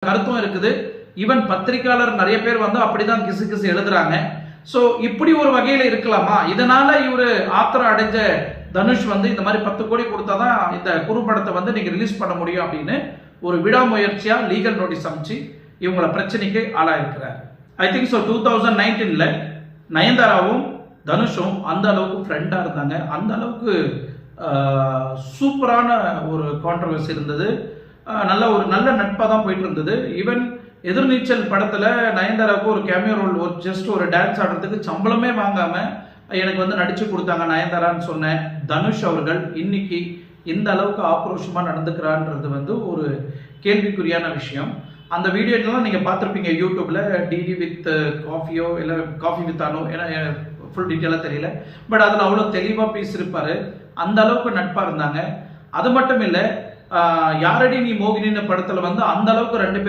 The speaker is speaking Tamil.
கருத்தும் இருக்குது. ஈவன் பத்திரிகையாளர் நிறைய பேர் வந்து அப்படிதான் கிசு கிசு எழுதுறாங்க. ஸோ இப்படி ஒரு வகையில் இருக்கலாமா? இதனால இவரு ஆத்திரம் அடைஞ்ச தனுஷ் வந்து இந்த மாதிரி 10 கோடி கொடுத்தாதான் இந்த குறும்படத்தை வந்து நீங்க ரிலீஸ் பண்ண முடியும் அப்படின்னு ஒரு விடாமுயற்சியா லீகல் நோட்டீஸ் அமைச்சு இவங்கள பிரச்சனைக்கு ஆளாயிருக்கிறார். ஐ திங்க் ஸோ 2019ல நயன்தாராவும் தனுஷும் அந்த அளவுக்கு ஃப்ரெண்டா இருந்தாங்க. அந்த அளவுக்கு சூப்பரான ஒரு கான்ட்ரவர்சி இருந்தது. நல்ல நட்பா தான் போயிட்டு இருந்தது. ஈவன் எதிர்நீச்சல் படத்துல நயன்தாராவுக்கு ஒரு கேமியோ ரோல், ஒரு ஜஸ்ட் ஒரு டான்ஸ் ஆடுறதுக்கு சம்பளமே வாங்காம எனக்கு வந்து நடிச்சு கொடுத்தாங்க நயன்தாரான்னு சொன்ன தனுஷ் அவர்கள் இன்னைக்கு இந்த அளவுக்கு ஆக்ரோஷமா நடந்துக்கிறான்றது வந்து ஒரு கேள்விக்குறியான விஷயம். அந்த வீடியோலாம் நீங்க பார்த்துருப்பீங்க யூடியூப்ல, டிடி வித் காஃபியோ இல்லை காஃபி வித் அனோ, ஏன்னா ஃபுல் டீட்டெயிலாக தெரியல. பட் அதில் அவ்வளோ தெளிவாக பேசியிருப்பாரு. அந்த அளவுக்கு நட்பாக இருந்தாங்க. அது மட்டும் இல்லை, யாரடி நீ மோகினின்னு படத்தில் வந்து அந்த அளவுக்கு 2 பேர்